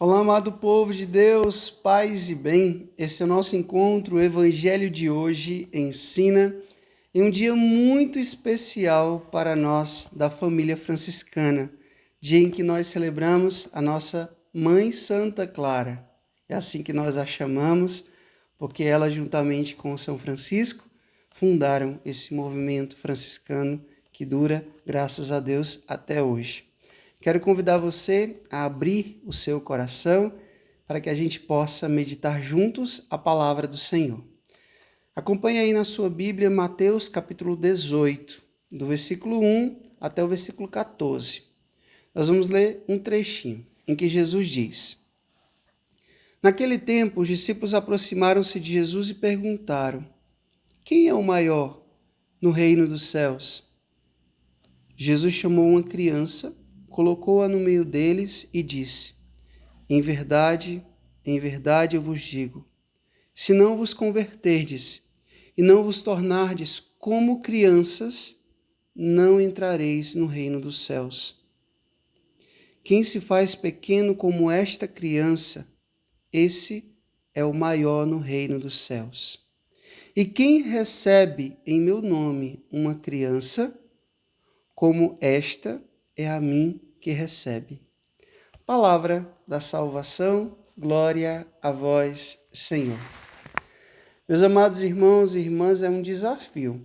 Olá, amado povo de Deus, paz e bem. Esse é o nosso encontro. O Evangelho de hoje ensina em um dia muito especial para nós da família franciscana, dia em que nós celebramos a nossa Mãe Santa Clara. É assim que nós a chamamos, porque ela, juntamente com São Francisco, fundaram esse movimento franciscano que dura, graças a Deus, até hoje. Quero convidar você a abrir o seu coração para que a gente possa meditar juntos a palavra do Senhor. Acompanhe aí na sua Bíblia Mateus capítulo 18, do versículo 1 até o versículo 14. Nós vamos ler um trechinho em que Jesus diz: Naquele tempo, os discípulos aproximaram-se de Jesus e perguntaram: Quem é o maior no reino dos céus? Jesus chamou uma criança, colocou-a no meio deles e disse: em verdade eu vos digo, se não vos converterdes e não vos tornardes como crianças, não entrareis no reino dos céus. Quem se faz pequeno como esta criança, esse é o maior no reino dos céus. E quem recebe em meu nome uma criança, como esta é a mim que recebe. Palavra da salvação, glória a vós, Senhor. Meus amados irmãos e irmãs, é um desafio,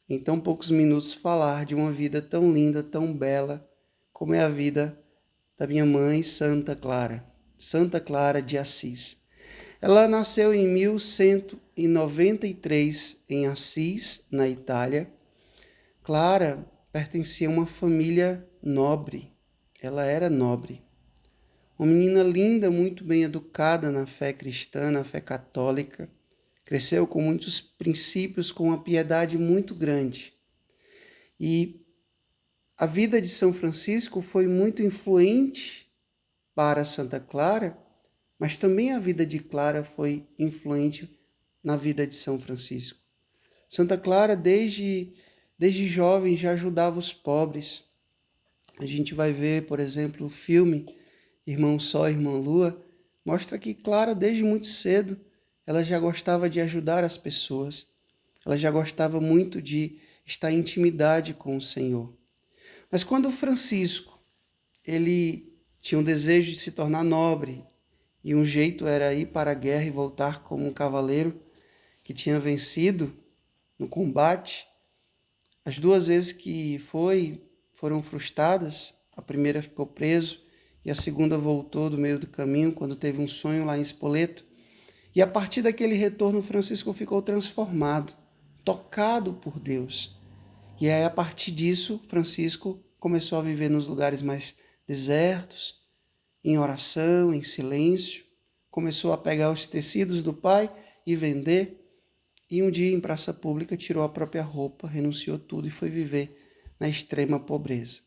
em tão poucos minutos, falar de uma vida tão linda, tão bela, como é a vida da minha mãe, Santa Clara de Assis. Ela nasceu em 1193 em Assis, na Itália. Clara pertencia a uma família nobre, ela era nobre. Uma menina linda, muito bem educada na fé cristã, na fé católica. Cresceu com muitos princípios, com uma piedade muito grande. E a vida de São Francisco foi muito influente para Santa Clara, mas também a vida de Clara foi influente na vida de São Francisco. Santa Clara, desde jovem, já ajudava os pobres. A gente vai ver, por exemplo, o filme Irmão Sol, Irmã Lua, mostra que Clara, desde muito cedo, ela já gostava de ajudar as pessoas. Ela já gostava muito de estar em intimidade com o Senhor. Mas quando Francisco, ele tinha um desejo de se tornar nobre, e um jeito era ir para a guerra e voltar como um cavaleiro que tinha vencido no combate, as duas vezes que foram frustradas. A primeira ficou preso, e a segunda voltou do meio do caminho, quando teve um sonho lá em Spoleto. E a partir daquele retorno, Francisco ficou transformado, tocado por Deus. E aí, a partir disso, Francisco começou a viver nos lugares mais desertos, em oração, em silêncio. Começou a pegar os tecidos do pai e vender. E um dia, em praça pública, tirou a própria roupa, renunciou tudo e foi viver na extrema pobreza.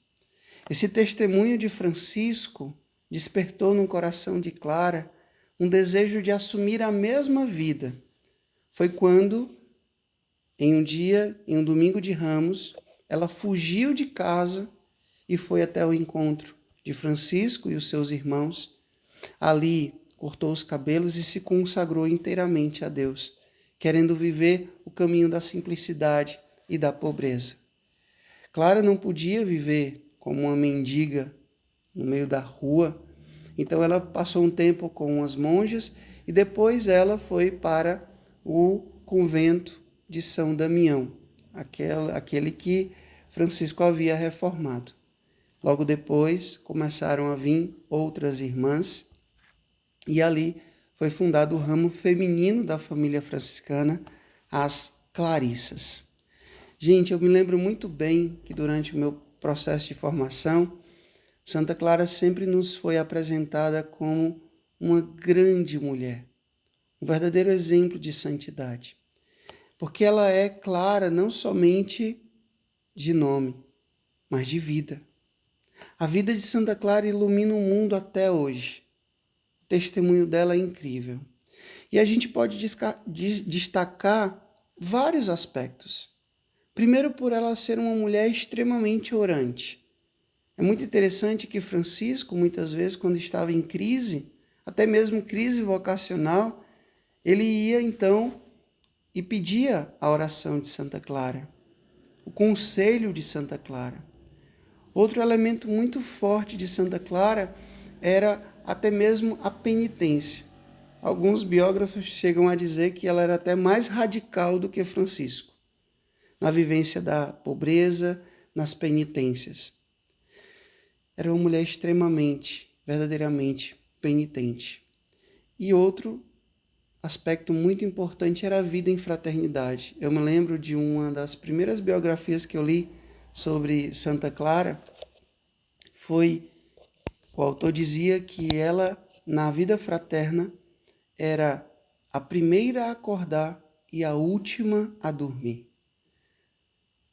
Esse testemunho de Francisco despertou no coração de Clara um desejo de assumir a mesma vida. Foi quando, em um domingo de Ramos, ela fugiu de casa e foi até o encontro de Francisco e os seus irmãos. Ali, cortou os cabelos e se consagrou inteiramente a Deus, querendo viver o caminho da simplicidade e da pobreza. Clara não podia viver como uma mendiga no meio da rua. Então ela passou um tempo com as monjas e depois ela foi para o convento de São Damião, aquele que Francisco havia reformado. Logo depois começaram a vir outras irmãs e ali foi fundado o ramo feminino da família franciscana, as Clarissas. Gente, eu me lembro muito bem que durante o meu processo de formação, Santa Clara sempre nos foi apresentada como uma grande mulher, um verdadeiro exemplo de santidade. Porque ela é clara não somente de nome, mas de vida. A vida de Santa Clara ilumina o mundo até hoje. O testemunho dela é incrível. E a gente pode destacar vários aspectos. Primeiro, por ela ser uma mulher extremamente orante. É muito interessante que Francisco, muitas vezes, quando estava em crise, até mesmo crise vocacional, ele ia então e pedia a oração de Santa Clara, o conselho de Santa Clara. Outro elemento muito forte de Santa Clara era até mesmo a penitência. Alguns biógrafos chegam a dizer que ela era até mais radical do que Francisco, na vivência da pobreza, nas penitências. Era uma mulher extremamente, verdadeiramente penitente. E outro aspecto muito importante era a vida em fraternidade. Eu me lembro de uma das primeiras biografias que eu li sobre Santa Clara, o autor dizia que ela, na vida fraterna, era a primeira a acordar e a última a dormir.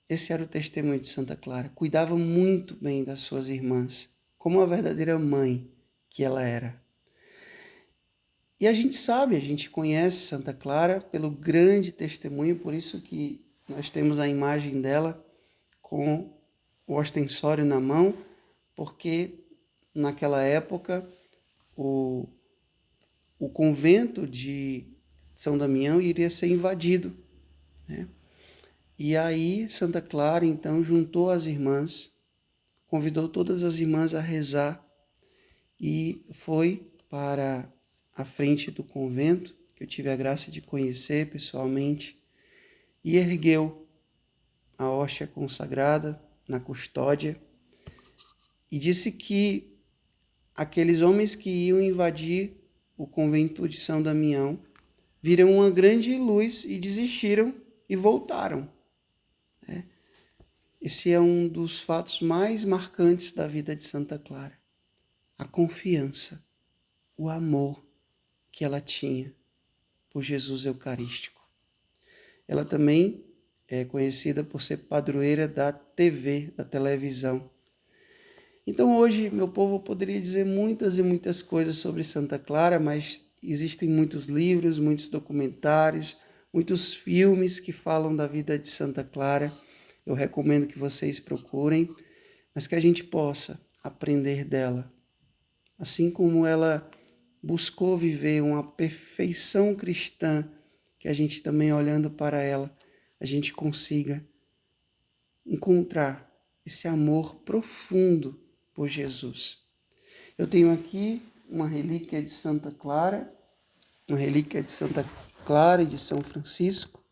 Esse era o testemunho de Santa Clara. Cuidava muito bem das suas irmãs, como uma verdadeira mãe que ela era. E a gente sabe, a gente conhece Santa Clara pelo grande testemunho, por isso que nós temos a imagem dela com o ostensório na mão, porque naquela época o convento de São Damião iria ser invadido, né? E aí Santa Clara então juntou as irmãs, convidou todas as irmãs a rezar e foi para a frente do convento, que eu tive a graça de conhecer pessoalmente, e ergueu a hóstia consagrada na custódia e disse que aqueles homens que iam invadir o convento de São Damião viram uma grande luz e desistiram e voltaram. Esse é um dos fatos mais marcantes da vida de Santa Clara. A confiança, o amor que ela tinha por Jesus Eucarístico. Ela também é conhecida por ser padroeira da TV, da televisão. Então hoje, meu povo, eu poderia dizer muitas e muitas coisas sobre Santa Clara, mas existem muitos livros, muitos documentários, muitos filmes que falam da vida de Santa Clara. Eu recomendo que vocês procurem, mas que a gente possa aprender dela. Assim como ela buscou viver uma perfeição cristã, que a gente também, olhando para ela, a gente consiga encontrar esse amor profundo por Jesus. Eu tenho aqui uma relíquia de Santa Clara, uma relíquia de Santa Clara e de São Francisco,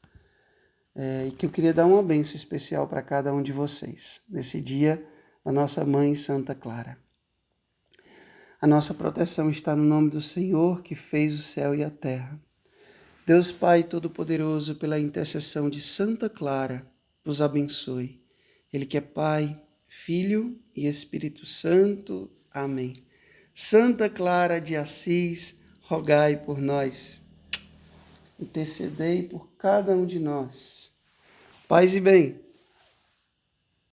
e que eu queria dar uma bênção especial para cada um de vocês, nesse dia da nossa Mãe Santa Clara. A nossa proteção está no nome do Senhor, que fez o céu e a terra. Deus Pai Todo-Poderoso, pela intercessão de Santa Clara, vos abençoe. Ele que é Pai, Filho e Espírito Santo. Amém. Santa Clara de Assis, rogai por nós. Intercedei por cada um de nós. Paz e bem.